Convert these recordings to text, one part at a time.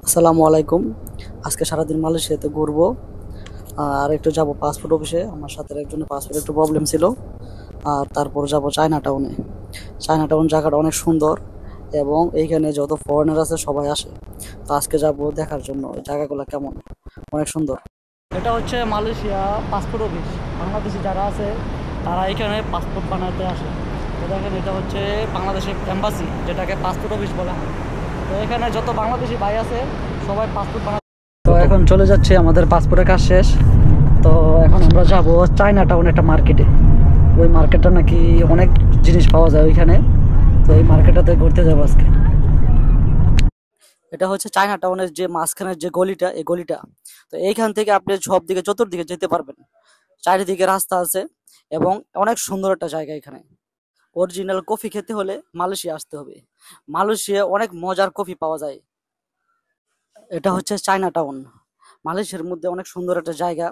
আসসালামু আলাইকুম। আজকে সারাদিন মালয়েশিয়াতে ঘুরবো আর একটু যাব পাসপোর্ট অফিসে। আমার সাথে একজনের পাসপোর্ট একটু প্রবলেম ছিল। আর তারপর যাব চায়না টাউনে। চায়না টাউন জায়গাটা অনেক সুন্দর এবং এইখানে যত ফরেনার আছে সবাই আসে। তো আজকে যাব দেখার জন্য ওই জায়গাগুলো কেমন, অনেক সুন্দর। এটা হচ্ছে মালয়েশিয়া পাসপোর্ট অফিস। বাংলাদেশি যারা আছে তারা এখানে পাসপোর্ট বানাতে আসে। তো দেখেন এটা হচ্ছে বাংলাদেশের এম্বাসি, যেটাকে পাসপোর্ট অফিস বলা হয়। তো এখানে যত বাংলাদেশি ভাই আছে সবাই পাসপোর্ট বানাতে। তো এখন চলে যাচ্ছে, আমাদের পাসপোর্টের কাজ শেষ। তো এখন আমরা যাব চায়না টাউন একটা মার্কেটে। ওই মার্কেটটা নাকি অনেক জিনিস পাওয়া যায় ওইখানে। তো এই মার্কেটটাতে ঘুরতে যাবো আজকে। এটা হচ্ছে চায়না টাউনের যে মাঝখানের যে গলিটা, এই গলিটা। তো এইখান থেকে আপনি সব দিকে চতুর্দিকে যেতে পারবেন। চারিদিকে রাস্তা আছে এবং অনেক সুন্দর একটা জায়গা এখানে। অরিজিনাল কফি খেতে হলে মালয়েশিয়া আসতে হবে। মালয়েশিয়া অনেক মজার কফি পাওয়া যায়। এটা হচ্ছে চায়না টাউন, মালয়েশিয়ার মধ্যে অনেক সুন্দর একটা জায়গা।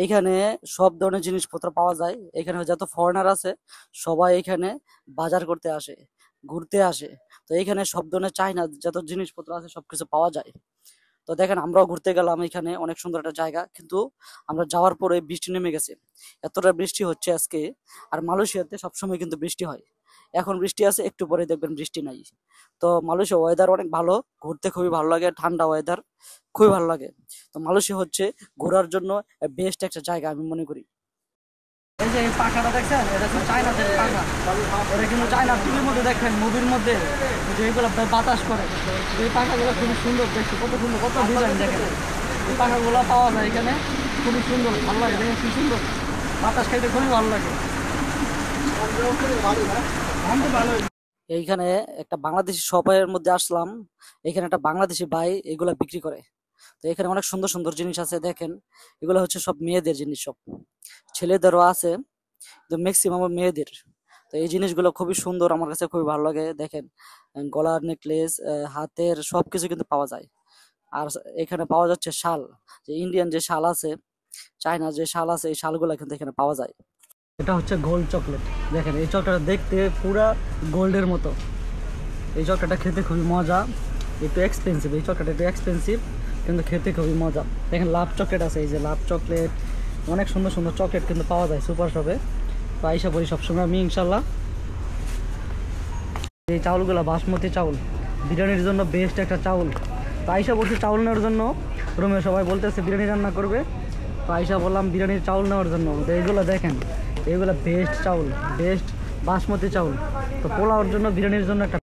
এখানে সব ধরনের জিনিসপত্র পাওয়া যায়। এখানে যত ফরেনার আছে সবাই এখানে বাজার করতে আসে, ঘুরতে আসে। তো এখানে সব ধরনের চায়না যত জিনিসপত্র আছে সবকিছু পাওয়া যায়। তো দেখেন আমরাও ঘুরতে গেলাম এখানে, অনেক সুন্দর একটা জায়গা, কিন্তু আমরা যাওয়ার পরে বৃষ্টি নেমে গেছে। এতটা বৃষ্টি হচ্ছে আজকে। আর মালয়েশিয়াতে সবসময় কিন্তু বৃষ্টি হয়। এখন বৃষ্টি আছে, একটু পরে দেখবেন বৃষ্টি নাই। তো মালয়েশিয়া ওয়েদার অনেক ভালো, ঘুরতে খুবই ভালো লাগে, ঠান্ডা ওয়েদার, খুবই ভালো লাগে। তো মালয়েশিয়া হচ্ছে ঘোরার জন্য বেস্ট একটা জায়গা আমি মনে করি। এই যে এই পাখাটা দেখছেন, এটা হচ্ছে চায়নাদের পাখা। এটা কিন্তু চায়না টিভির মধ্যে দেখেন, মুভির মধ্যে যে এগুলো বাতাস করে। এই পাখাগুলো খুবই সুন্দর দেখতে, কত সুন্দর, কত ডিজাইন দেখেন। এই পাখাগুলো পাওয়া যায় এখানে, খুবই সুন্দর, ভালো লাগে দেখেন কি সুন্দর। বাতাস খাইতে খুবই ভালো লাগে। এইখানে একটা বাংলাদেশি শপের মধ্যে আসলাম। এখানে একটা বাংলাদেশি ভাই এগুলা বিক্রি করে। তো এখানে অনেক সুন্দর সুন্দর জিনিস আছে দেখেন। এগুলো হচ্ছে সব মেয়েদের জিনিস, সব ছেলেদেরও আছে, তো ম্যাক্সিমাম মেয়েদের। তো এই জিনিসগুলো খুবই সুন্দর, আমার কাছে খুবই ভালো লাগে দেখেন। গলার নেকলেস, হাতের সবকিছু কিন্তু পাওয়া যায়। আর এখানে পাওয়া যাচ্ছে শাল, যে ইন্ডিয়ান যে শাল আছে, চায়নার যে শাল আছে, এই শালগুলো কিন্তু এখানে পাওয়া যায়। এটা হচ্ছে গোল্ড চকলেট। দেখেন এই চকলেটটা দেখতে পুরা গোল্ডের মতো। এই চকলেটটা খেতে খুবই মজা, একটু এক্সপেন্সিভ। এই চকলেটটা একটু এক্সপেন্সিভ কিন্তু খেতে খুবই মজা। দেখেন লাভ চকলেট আছে, এই যে লাভ চকলেট, অনেক সুন্দর সুন্দর চকলেট কিন্তু পাওয়া যায় সুপার শপে। তো আইসা পড়ি সবসময় আমি ইনশাল্লাহ। এই চাউলগুলো বাসমতি চাউল, বিরিয়ানির জন্য বেস্ট একটা চাউল। তো আইসা বলছি চাউল নেওয়ার জন্য, রুমে সবাই বলতেছে বিরিয়ানি রান্না করবে। তো আইসা বললাম বিরিয়ানির চাউল নেওয়ার জন্য। তো এইগুলো দেখেন, এইগুলো বেস্ট চাউল, বেস্ট বাসমতি চাউল। তো পোলাওর জন্য, বিরিয়ানির জন্য একটা